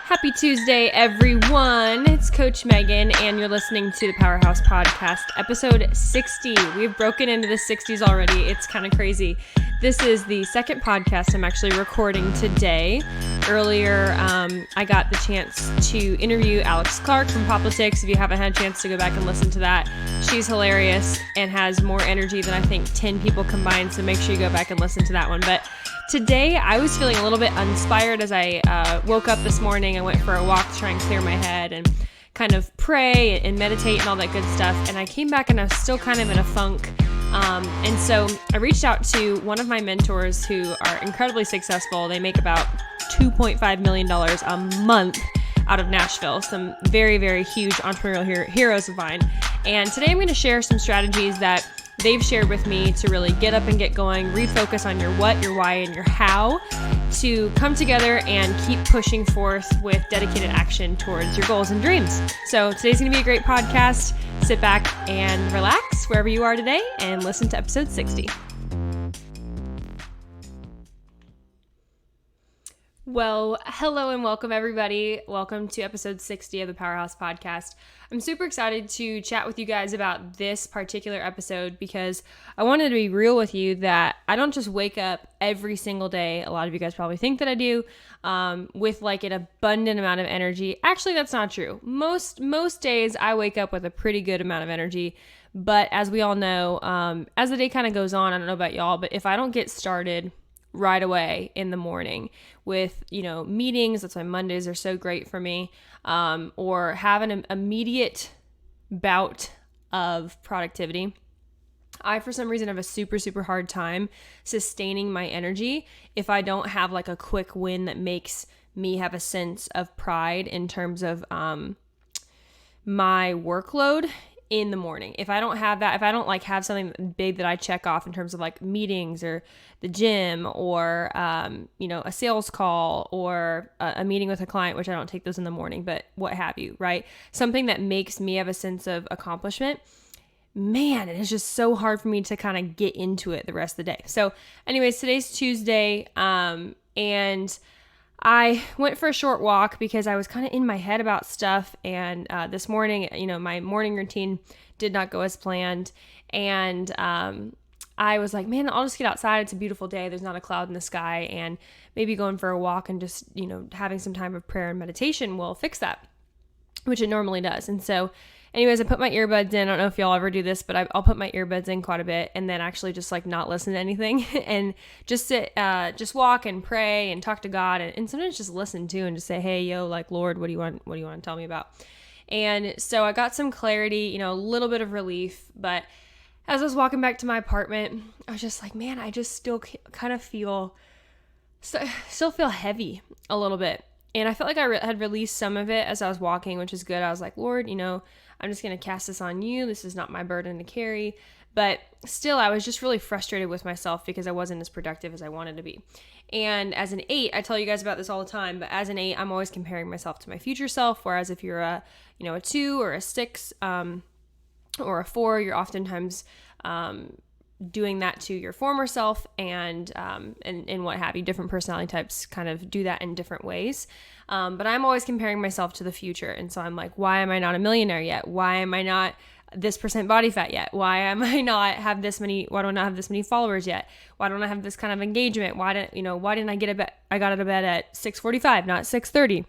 Happy Tuesday, everyone. It's Coach Megan, and you're listening to the Powerhouse podcast, episode 60. We've broken into the 60s already. It's kind of crazy. This is the second podcast I'm actually recording today. Earlier, I got the chance to interview Alex Clark from Politics. If you haven't had a chance to go back and listen to that, she's hilarious and has more energy than I think 10 people combined, so make sure you go back and listen to that one. But today, I was feeling a little bit uninspired as I woke up this morning. I went for a walk to try and clear my head and kind of pray and meditate and all that good stuff. And I came back and I was still kind of in a funk. And so I reached out to one of my mentors who are incredibly successful. They make about $2.5 million a month out of Nashville. Some very, very huge entrepreneurial heroes of mine. And today I'm going to share some strategies that they've shared with me to really get up and get going, refocus on your what, your why, and your how to come together and keep pushing forth with dedicated action towards your goals and dreams. So today's going to be a great podcast. Sit back and relax wherever you are today and listen to episode 60. Well, hello and welcome everybody. Welcome to episode 60 of the Powerhouse podcast. I'm super excited to chat with you guys about this particular episode because I wanted to be real with you that I don't just wake up every single day. A lot of you guys probably think that I do, with like an abundant amount of energy. Actually, that's not true. Most days I wake up with a pretty good amount of energy. But as we all know, as the day kind of goes on, I don't know about y'all, but if I don't get started right away in the morning with, meetings, that's why Mondays are so great for me, or have an immediate bout of productivity, I, for some reason, have a super, super hard time sustaining my energy if I don't have like a quick win that makes me have a sense of pride in terms of my workload in the morning. If I don't have that, if I don't like have something big that I check off in terms of like meetings or the gym or, a sales call or a meeting with a client, which I don't take those in the morning, but what have you, right? Something that makes me have a sense of accomplishment. Man, it is just so hard for me to kind of get into it the rest of the day. So anyways, today's Tuesday, and I went for a short walk because I was kind of in my head about stuff. And this morning, my morning routine did not go as planned. And I was like, man, I'll just get outside. It's a beautiful day. There's not a cloud in the sky. And maybe going for a walk and just, having some time of prayer and meditation will fix that, which it normally does. And so anyways, I put my earbuds in. I don't know if y'all ever do this, but I'll put my earbuds in quite a bit and then actually just like not listen to anything and just sit, just walk and pray and talk to God and sometimes just listen too and just say, hey, yo, like, Lord, what do you want to tell me about? And so I got some clarity, a little bit of relief, but as I was walking back to my apartment, I was just like, man, I just still kind of still feel heavy a little bit. And I felt like I had released some of it as I was walking, which is good. I was like, Lord, I'm just going to cast this on you. This is not my burden to carry. But still, I was just really frustrated with myself because I wasn't as productive as I wanted to be. And as an 8, I tell you guys about this all the time, but as an 8, I'm always comparing myself to my future self. Whereas if you're a 2 or a 6 or a 4, you're oftentimes doing that to your former self and what have you. Different personality types kind of do that in different ways. But I'm always comparing myself to the future. And so I'm like, why am I not a millionaire yet? Why am I not this % body fat yet? Why do I not have this many followers yet? Why don't I have this kind of engagement? why didn't I got out of bed at 6:45, not 6:30?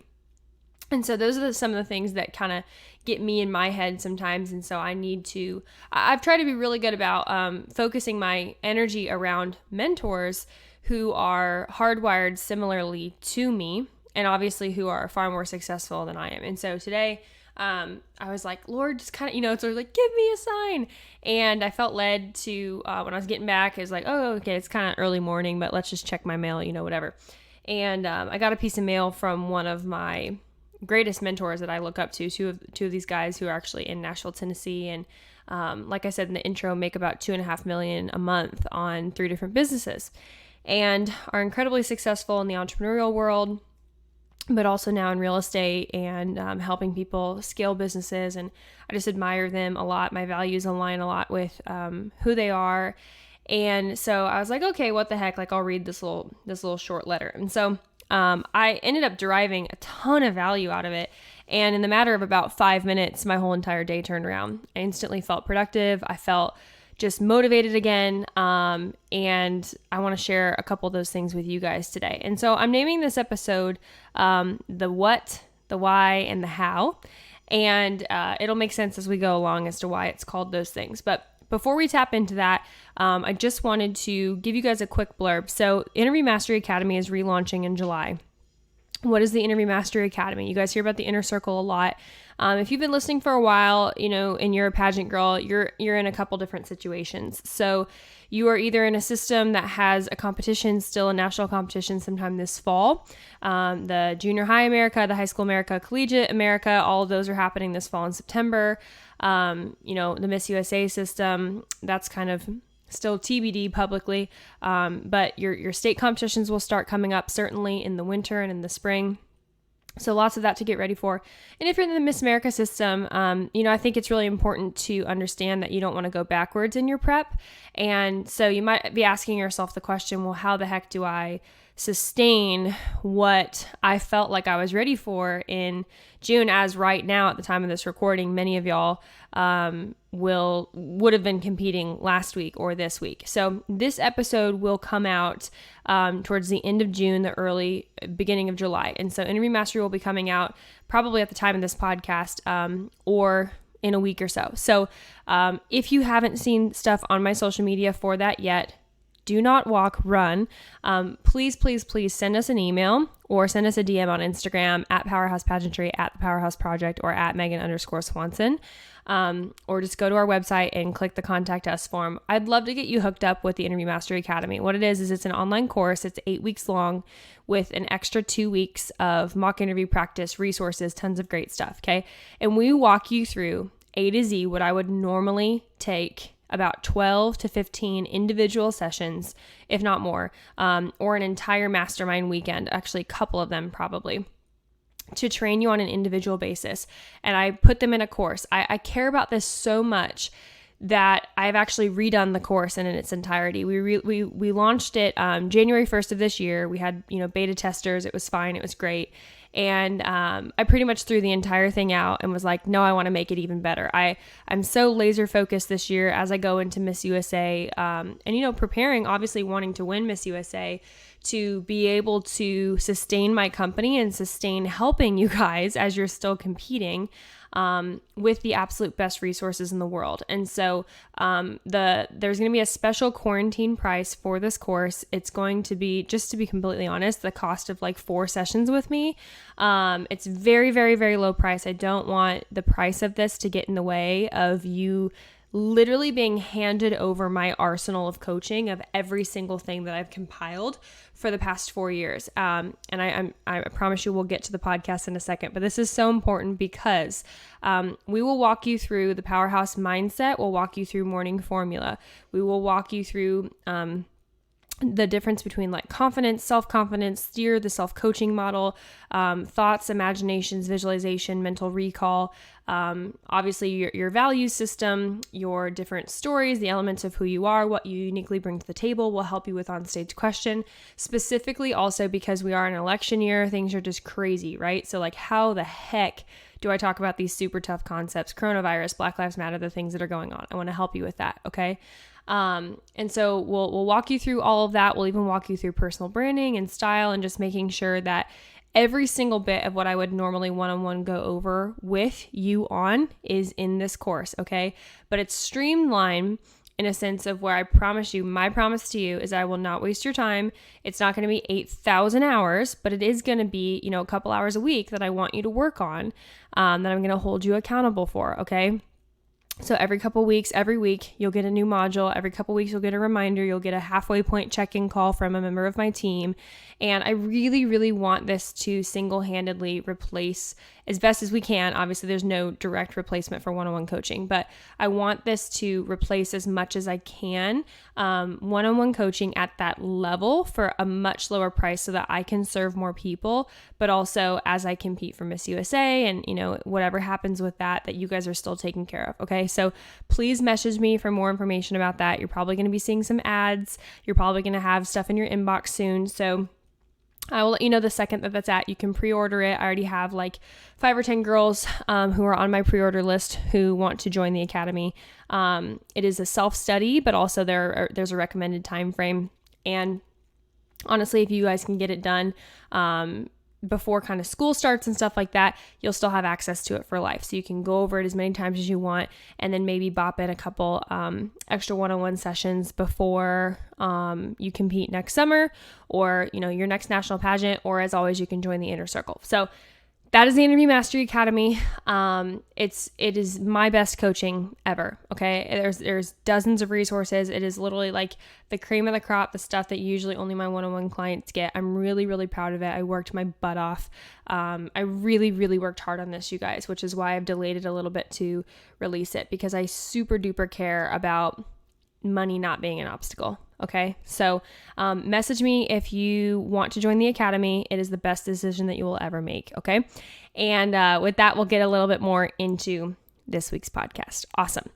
And so those are some of the things that kind of get me in my head sometimes. And so I've tried to be really good about focusing my energy around mentors who are hardwired similarly to me and obviously who are far more successful than I am. And so today I was like, Lord, just kind of, sort of like, give me a sign. And I felt led to, when I was getting back, it was like, oh, okay, it's kind of early morning, but let's just check my mail, whatever. And I got a piece of mail from one of my greatest mentors that I look up to, two of these guys who are actually in Nashville, Tennessee. And like I said in the intro, make about $2.5 million a month on 3 different businesses and are incredibly successful in the entrepreneurial world, but also now in real estate and helping people scale businesses. And I just admire them a lot. My values align a lot with who they are. And so I was like, okay, what the heck? Like, I'll read this little short letter. And so I ended up deriving a ton of value out of it. And in the matter of about 5 minutes, my whole entire day turned around. I instantly felt productive. I felt just motivated again. And I want to share a couple of those things with you guys today. And so I'm naming this episode the what, the why, and the how. And it'll make sense as we go along as to why it's called those things. But before we tap into that, I just wanted to give you guys a quick blurb. So Interview Mastery Academy is relaunching in July. What is the Interview Mastery Academy? You guys hear about the inner circle a lot. If you've been listening for a while, and you're a pageant girl, you're in a couple different situations. So you are either in a system that has a competition, still a national competition sometime this fall. The Junior High America, the High School America, Collegiate America, all of those are happening this fall in September. The Miss USA system, that's kind of still TBD publicly, but your state competitions will start coming up certainly in the winter and in the spring. So lots of that to get ready for. And if you're in the Miss America system, I think it's really important to understand that you don't want to go backwards in your prep. And so you might be asking yourself the question, well, how the heck do I sustain what I felt like I was ready for in June, as right now at the time of this recording, many of y'all would have been competing last week or this week. So this episode will come out towards the end of June, the early beginning of July. And so Interview Mastery will be coming out probably at the time of this podcast or in a week or so. So if you haven't seen stuff on my social media for that yet, do not walk, run. Please send us an email or send us a DM on Instagram at Powerhouse Pageantry, at the Powerhouse Project, or at Megan_Swanson. Or just go to our website and click the contact us form. I'd love to get you hooked up with the Interview Mastery Academy. What it is it's an online course. It's 8 weeks long with an extra 2 weeks of mock interview practice, resources, tons of great stuff. Okay. And we walk you through A to Z what I would normally take about 12 to 15 individual sessions, if not more, or an entire mastermind weekend, actually a couple of them probably, to train you on an individual basis. And I put them in a course. I care about this so much that I've actually redone the course in its entirety. We launched it January 1st of this year. We had beta testers. It was fine. It was great. And I pretty much threw the entire thing out and was like, no, I want to make it even better. I'm so laser focused this year as I go into Miss USA and preparing, obviously wanting to win Miss USA, to be able to sustain my company and sustain helping you guys as you're still competing with the absolute best resources in the world. And so there's going to be a special quarantine price for this course. It's going to be, just to be completely honest, the cost of like 4 sessions with me. It's very, very, very low price. I don't want the price of this to get in the way of you literally being handed over my arsenal of coaching of every single thing that I've compiled for the past 4 years. And I promise you we'll get to the podcast in a second, but this is so important because we will walk you through the Powerhouse mindset. We'll walk you through morning formula. We will walk you through the difference between like confidence, self-confidence, steer, the self-coaching model, thoughts, imaginations, visualization, mental recall, obviously your value system, your different stories, the elements of who you are, what you uniquely bring to the table will help you with on-stage question. Specifically also because we are in an election year, things are just crazy, right? So like how the heck do I talk about these super tough concepts, coronavirus, Black Lives Matter, the things that are going on? I want to help you with that, okay? And so we'll walk you through all of that. We'll even walk you through personal branding and style and just making sure that every single bit of what I would normally one-on-one go over with you on is in this course, okay? But it's streamlined in a sense of where I promise you, my promise to you is I will not waste your time. It's not going to be 8,000 hours, but it is going to be, a couple hours a week that I want you to work on, that I'm going to hold you accountable for, okay? So every couple weeks, every week, you'll get a new module. Every couple weeks, you'll get a reminder. You'll get a halfway point check-in call from a member of my team. And I really, really want this to single-handedly replace as best as we can. Obviously, there's no direct replacement for one-on-one coaching, but I want this to replace as much as I can one-on-one coaching at that level for a much lower price so that I can serve more people, but also as I compete for Miss USA and, whatever happens with that you guys are still taken care of, okay? So please message me for more information about that. You're probably going to be seeing some ads. You're probably going to have stuff in your inbox soon. So I will let you know the second that that's at. You can pre-order it. I already have like 5 or 10 girls who are on my pre-order list who want to join the academy. It is a self-study, but also there's a recommended time frame. And honestly, if you guys can get it done before kind of school starts and stuff like that, you'll still have access to it for life. So you can go over it as many times as you want, and then maybe bop in a couple extra one-on-one sessions before you compete next summer, or your next national pageant, or as always, you can join the inner circle. So that is the Interview Mastery Academy. It is my best coaching ever. Okay. There's dozens of resources. It is literally like the cream of the crop, the stuff that usually only my one-on-one clients get. I'm really, really proud of it. I worked my butt off. I really, really worked hard on this, you guys, which is why I've delayed it a little bit to release it, because I super duper care about money not being an obstacle. Okay. So, message me if you want to join the academy. It is the best decision that you will ever make. Okay. And, with that, we'll get a little bit more into this week's podcast. Awesome.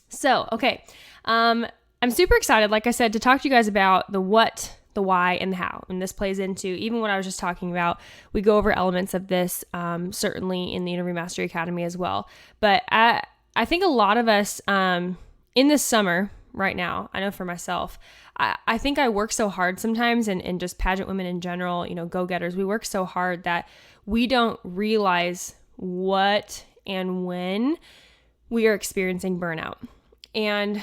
So, okay. I'm super excited, like I said, to talk to you guys about the what, the why, and the how. And this plays into even what I was just talking about. We go over elements of this, certainly in the Interview Mastery Academy as well. But I think a lot of us, in this summer right now, I know for myself, I think I work so hard sometimes, and just pageant women in general, go-getters, we work so hard that we don't realize what and when we are experiencing burnout. And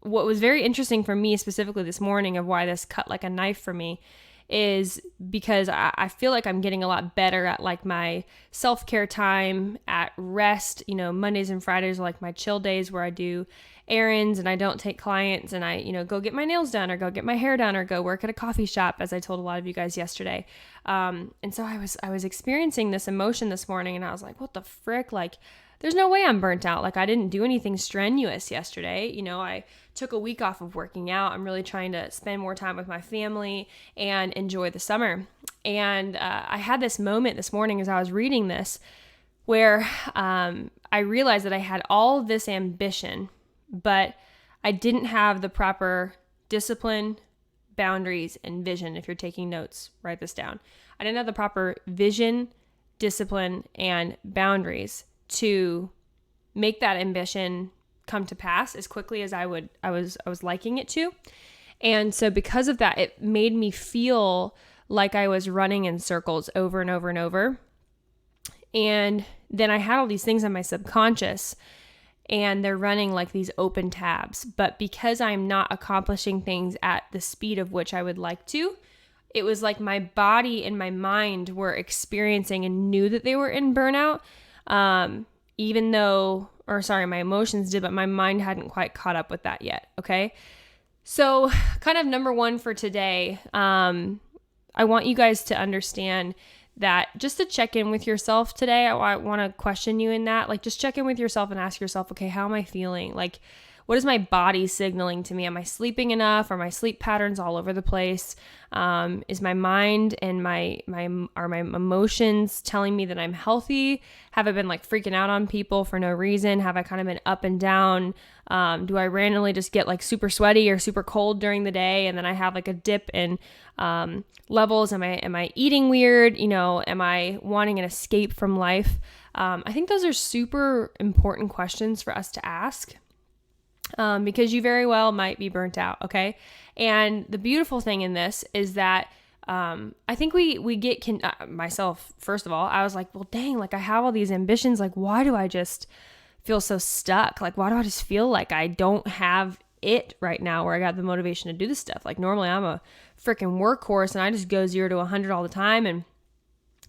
what was very interesting for me specifically this morning, of why this cut like a knife for me, is because I feel like I'm getting a lot better at like my self-care time, at rest. Mondays and Fridays are like my chill days where I do errands and I don't take clients, and I, go get my nails done, or go get my hair done, or go work at a coffee shop, as I told a lot of you guys yesterday. And so I was experiencing this emotion this morning, and I was like, what the frick? Like, there's no way I'm burnt out. Like, I didn't do anything strenuous yesterday. I took a week off of working out. I'm really trying to spend more time with my family and enjoy the summer. And I had this moment this morning as I was reading this, where I realized that I had all this ambition, but I didn't have the proper discipline, boundaries, and vision. If you're taking notes, write this down. I didn't have the proper vision, discipline, and boundaries to make that ambition come to pass as quickly as I was liking it to. And so because of that, it made me feel like I was running in circles over and over and over. And then I had all these things on my subconscious, and they're running like these open tabs. But because I'm not accomplishing things at the speed of which I would like to, it was like my body and my mind were experiencing and knew that they were in burnout. Even though, my emotions did, but my mind hadn't quite caught up with that yet. Okay. So kind of number one for today, I want you guys to understand that just to check in with yourself today. I want to question you in that. Like, just check in with yourself and ask yourself, okay, how am I feeling? Like, what is my body signaling to me? Am I sleeping enough? Are my sleep patterns all over the place? Is my mind and my emotions telling me that I'm healthy? Have I been like freaking out on people for no reason? Have I kind of been up and down? Do I randomly just get like super sweaty or super cold during the day, and then I have like a dip in levels? Am I eating weird? Am I wanting an escape from life? I think those are super important questions for us to ask. Because you very well might be burnt out, okay? And the beautiful thing in this is that I think we get, myself, first of all, I was like, well, dang, like I have all these ambitions. Like, why do I just feel so stuck? Like, why do I just feel like I don't have it right now where I got the motivation to do this stuff? Like, normally I'm a freaking workhorse and I just go 0 to 100 all the time. And,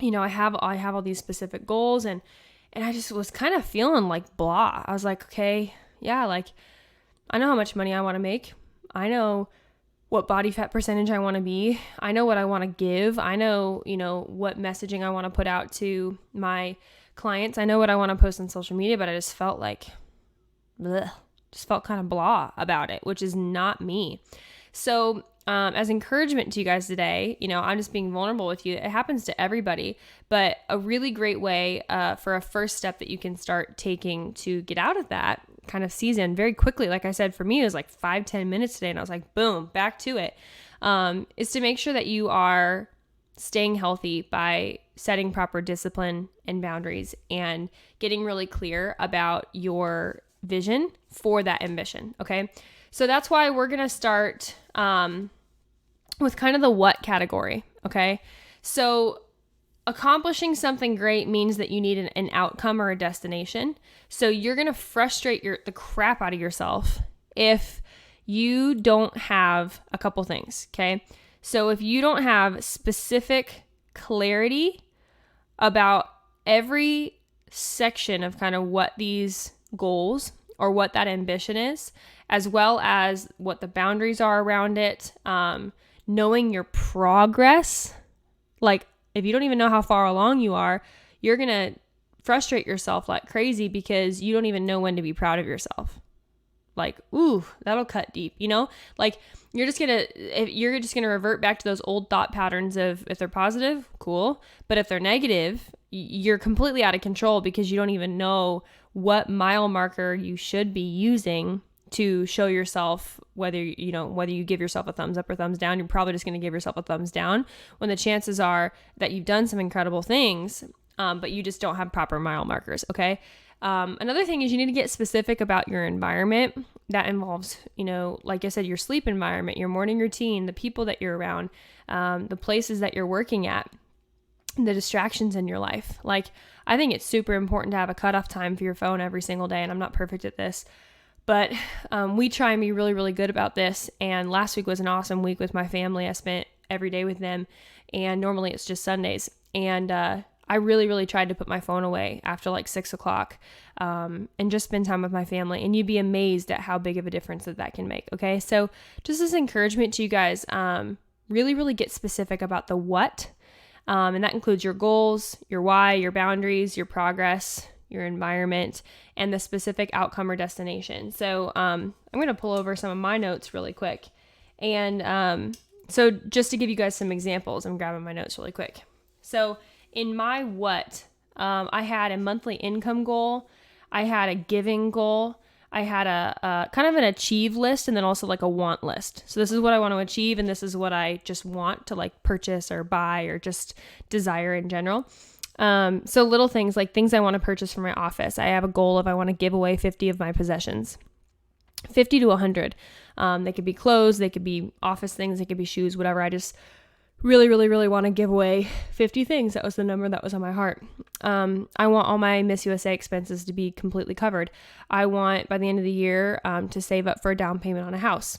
I have all these specific goals, and I just was kind of feeling like blah. I was like, okay, yeah, like, I know how much money I want to make. I know what body fat percentage I want to be. I know what I want to give. I know, what messaging I want to put out to my clients. I know what I want to post on social media, but I just felt like, just felt kind of blah about it, which is not me. So, as encouragement to you guys today, I'm just being vulnerable with you. It happens to everybody, but a really great way for a first step that you can start taking to get out of that kind of season very quickly. Like I said, for me, it was like 5-10 minutes today, and I was like, boom, back to it. is to make sure that you are staying healthy by setting proper discipline and boundaries and getting really clear about your vision for that ambition. Okay. So that's why we're going to start with kind of the what category. Okay. So accomplishing something great means that you need an outcome or a destination. So you're going to frustrate the crap out of yourself if you don't have a couple things. Okay. So if you don't have specific clarity about every section of kind of what these goals or what that ambition is, as well as what the boundaries are around it, knowing your progress, like if you don't even know how far along you are, you're going to frustrate yourself like crazy because you don't even know when to be proud of yourself. Like, ooh, that'll cut deep, like you're just going to revert back to those old thought patterns of if they're positive, cool. But if they're negative, you're completely out of control because you don't even know what mile marker you should be using to show yourself whether you give yourself a thumbs up or thumbs down. You're probably just going to give yourself a thumbs down when the chances are that you've done some incredible things, but you just don't have proper mile markers. Okay. Another thing is you need to get specific about your environment. That involves, like I said, your sleep environment, your morning routine, the people that you're around, the places that you're working at, the distractions in your life. Like, I think it's super important to have a cutoff time for your phone every single day. And I'm not perfect at this, but we try and be really, really good about this. And last week was an awesome week with my family. I spent every day with them. And normally it's just Sundays. And I really, really tried to put my phone away after like 6:00 and just spend time with my family. And you'd be amazed at how big of a difference that can make. Okay. So just as encouragement to you guys, really, really get specific about the what. And that includes your goals, your why, your boundaries, your progress, your environment, and the specific outcome or destination. So I'm going to pull over some of my notes really quick. And so just to give you guys some examples, I'm grabbing my notes really quick. So in my what, I had a monthly income goal. I had a giving goal. I had a kind of an achieve list and then also like a want list. So this is what I want to achieve and this is what I just want to like purchase or buy or just desire in general. So little things like things I want to purchase for my office. I have a goal of I want to give away 50 of my possessions. 50 to 100. They could be clothes, they could be office things, they could be shoes, whatever. I just really, really, really want to give away 50 things. That was the number that was on my heart. I want all my Miss USA expenses to be completely covered. I want, by the end of the year, to save up for a down payment on a house.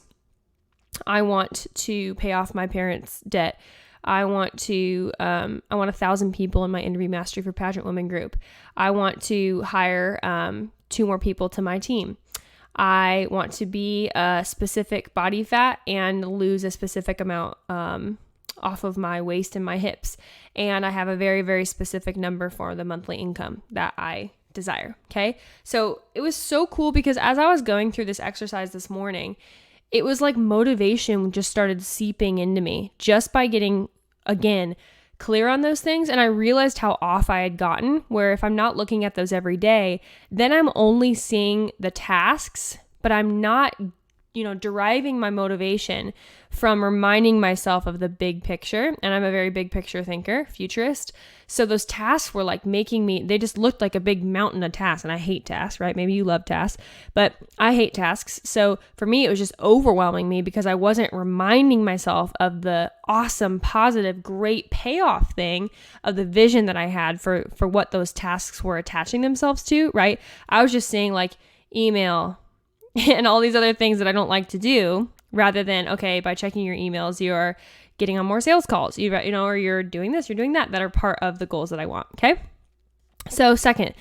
I want to pay off my parents' debt. I want 1,000 people in my interview mastery for pageant women group. I want to hire 2 more people to my team. I want to be a specific body fat and lose a specific amount off of my waist and my hips. And I have a very, very specific number for the monthly income that I desire. Okay. So it was so cool because as I was going through this exercise this morning, it was like motivation just started seeping into me just by getting, again, clear on those things. And I realized how off I had gotten, where if I'm not looking at those every day, then I'm only seeing the tasks, but I'm not deriving my motivation from reminding myself of the big picture. And I'm a very big picture thinker, futurist. So those tasks were like they just looked like a big mountain of tasks. And I hate tasks, right? Maybe you love tasks, but I hate tasks. So for me, it was just overwhelming me because I wasn't reminding myself of the awesome, positive, great payoff thing of the vision that I had for what those tasks were attaching themselves to, right? I was just seeing like email and all these other things that I don't like to do, rather than, okay, by checking your emails, you're getting on more sales calls, or you're doing this, you're doing that are part of the goals that I want. Okay. So second,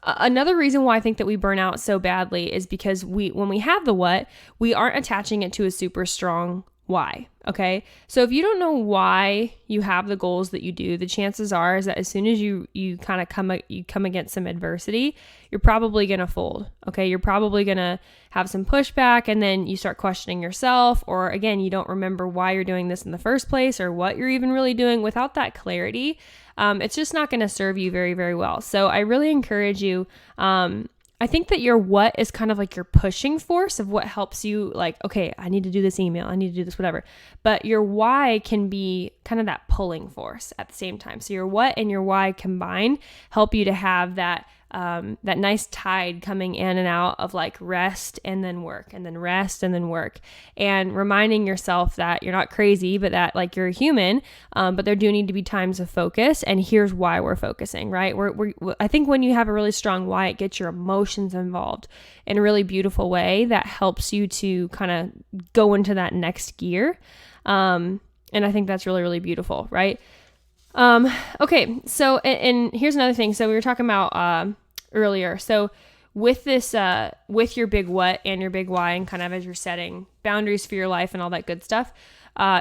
another reason why I think that we burn out so badly is because when we have the what, we aren't attaching it to a super strong why. Okay. So if you don't know why you have the goals that you do, the chances are is that as soon as you kind of come against some adversity, you're probably going to fold. Okay. You're probably going to have some pushback and then you start questioning yourself, or again, you don't remember why you're doing this in the first place or what you're even really doing. Without that clarity, it's just not going to serve you very, very well. So I really encourage you, I think that your what is kind of like your pushing force of what helps you, like, okay, I need to do this email, I need to do this, whatever. But your why can be kind of that pulling force at the same time. So your what and your why combined help you to have that nice tide coming in and out of like rest and then work and then rest and then work, and reminding yourself that you're not crazy, but that like you're a human, but there do need to be times of focus, and here's why we're focusing, right? I think when you have a really strong why, it gets your emotions involved in a really beautiful way that helps you to kind of go into that next gear. And I think that's really, really beautiful, right? Okay. So, and here's another thing. So we were talking about, earlier. So with this, with your big what and your big why, and kind of as you're setting boundaries for your life and all that good stuff,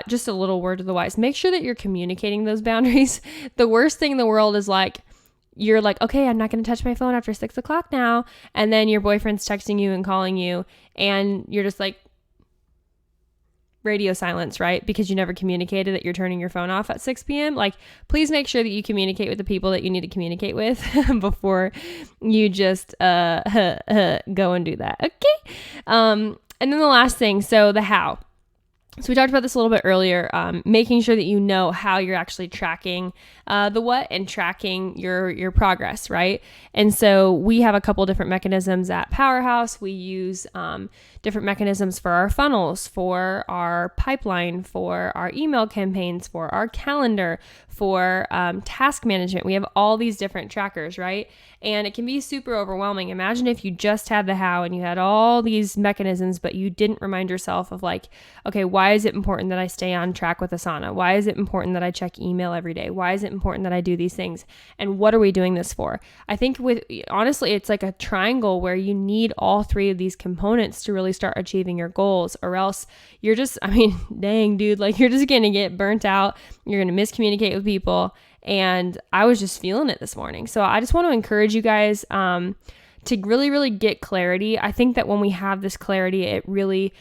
just a little word to the wise, make sure that you're communicating those boundaries. The worst thing in the world is like, you're like, okay, I'm not going to touch my phone after 6 o'clock now. And then your boyfriend's texting you and calling you, and you're just like, radio silence, right? Because you never communicated that you're turning your phone off at 6 p.m. Like, please make sure that you communicate with the people that you need to communicate with before you just go and do that. Okay. And then the last thing, so the how. So we talked about this a little bit earlier, making sure that you know how you're actually tracking the what and tracking your progress, right? And so we have a couple different mechanisms at Powerhouse. We use different mechanisms for our funnels, for our pipeline, for our email campaigns, for our calendar, for task management. We have all these different trackers, right? And it can be super overwhelming. Imagine if you just had the how and you had all these mechanisms, but you didn't remind yourself of like, okay, why is it important that I stay on track with Asana? Why is it important that I check email every day? Why is it important that I do these things? And what are we doing this for? I think honestly, it's like a triangle where you need all three of these components to really start achieving your goals, or else you're just, dang dude, like you're just going to get burnt out. You're going to miscommunicate with people. And I was just feeling it this morning. So I just want to encourage you guys to really, really get clarity. I think that when we have this clarity, it really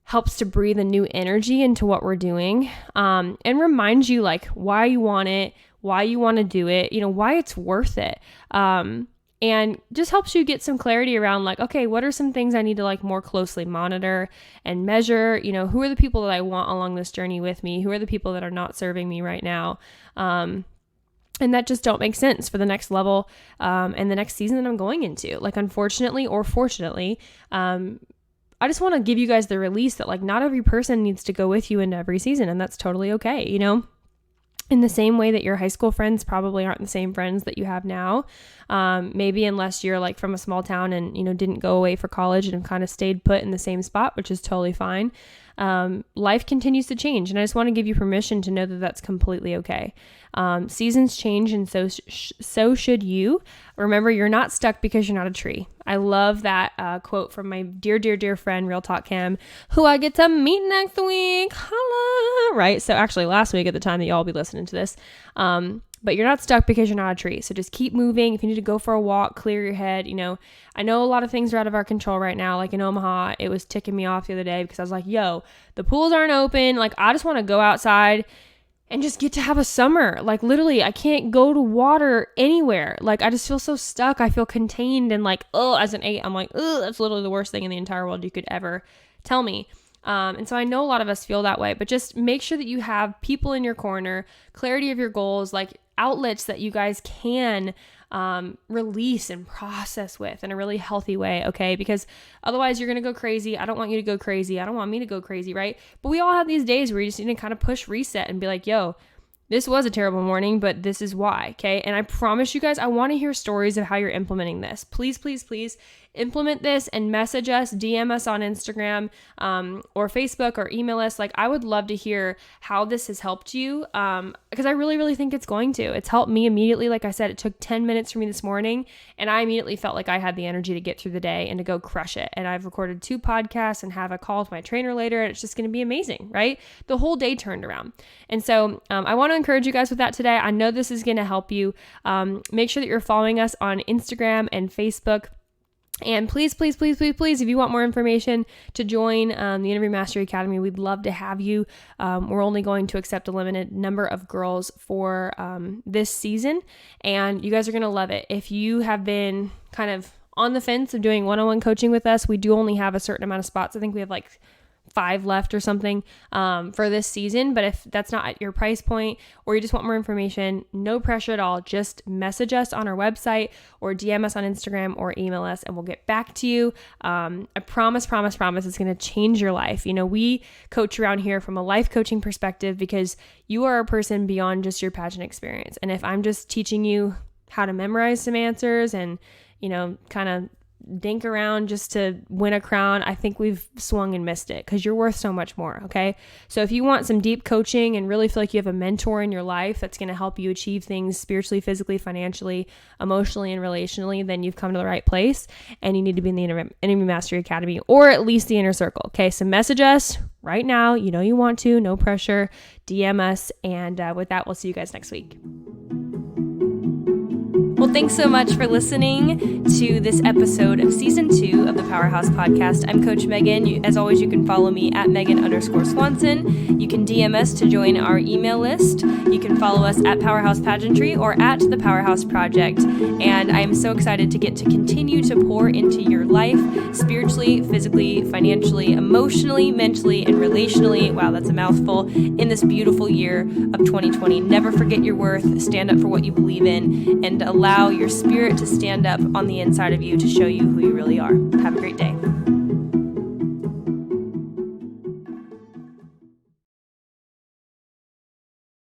helps to breathe a new energy into what we're doing, and remind you like why you want it, why you want to do it, why it's worth it. And just helps you get some clarity around like, okay, what are some things I need to like more closely monitor and measure? Who are the people that I want along this journey with me? Who are the people that are not serving me right now? And that just don't make sense for the next level, and the next season that I'm going into. Like, unfortunately or fortunately, I just want to give you guys the release that like not every person needs to go with you into every season, and that's totally okay, In the same way that your high school friends probably aren't the same friends that you have now, maybe unless you're like from a small town and, didn't go away for college and have kind of stayed put in the same spot, which is totally fine. Life continues to change, and I just want to give you permission to know that that's completely okay. Seasons change, and so should you. Remember, you're not stuck because you're not a tree. I love that quote from my dear, dear, dear friend, Real Talk Kim, who I get to meet next week. Holla! Right? So actually last week at the time that y'all be listening to this. But you're not stuck because you're not a tree. So just keep moving. If you need to go for a walk, clear your head. I know a lot of things are out of our control right now. Like in Omaha, it was ticking me off the other day because I was like, yo, the pools aren't open. Like, I just want to go outside and just get to have a summer. Like, literally, I can't go to water anywhere. Like, I just feel so stuck. I feel contained, and like, as an 8, I'm like, that's literally the worst thing in the entire world you could ever tell me. And so I know a lot of us feel that way, but just make sure that you have people in your corner, clarity of your goals, like outlets that you guys can release and process with in a really healthy way, okay? Because otherwise you're going to go crazy. I don't want you to go crazy. I don't want me to go crazy, right? But we all have these days where you just need to kind of push reset and be like, yo, this was a terrible morning, but this is why, okay? And I promise you guys, I want to hear stories of how you're implementing this. Please, please, please implement this and message us, DM us on Instagram or Facebook, or email us. Like, I would love to hear how this has helped you, because I really, really think it's going to. It's helped me immediately. Like I said, it took 10 minutes for me this morning, and I immediately felt like I had the energy to get through the day and to go crush it. And I've recorded 2 podcasts and have a call with my trainer later, and it's just going to be amazing, right? The whole day turned around. And so I want to encourage you guys with that today. I know this is going to help you. Make sure that you're following us on Instagram and Facebook. And please, please, please, please, please, if you want more information to join the Interview Mastery Academy, we'd love to have you. We're only going to accept a limited number of girls for this season, and you guys are going to love it. If you have been kind of on the fence of doing one-on-one coaching with us, we do only have a certain amount of spots. I think we have like 5 left or something for this season. But if that's not at your price point, or you just want more information, no pressure at all. Just message us on our website or DM us on Instagram or email us, and we'll get back to you. I promise it's going to change your life. We coach around here from a life coaching perspective because you are a person beyond just your pageant experience. And if I'm just teaching you how to memorize some answers and, kind of dink around just to win a crown, I think we've swung and missed it, because you're worth so much more. Okay. So if you want some deep coaching and really feel like you have a mentor in your life that's going to help you achieve things spiritually, physically, financially, emotionally, and relationally, then you've come to the right place, and you need to be in the Enemy Mastery Academy, or at least the Inner Circle. Okay. So message us right now. You want to, no pressure, DM us. And with that, we'll see you guys next week. Well, thanks so much for listening to this episode of Season 2 of the Powerhouse Podcast. I'm Coach Megan. As always, you can follow me at Megan_Swanson. You can DM us to join our email list. You can follow us at Powerhouse Pageantry or at the Powerhouse Project. And I am so excited to get to continue to pour into your life spiritually, physically, financially, emotionally, mentally, and relationally. Wow, that's a mouthful. In this beautiful year of 2020. Never forget your worth. Stand up for what you believe in, and allow your spirit to stand up on the inside of you to show you who you really are. Have a great day.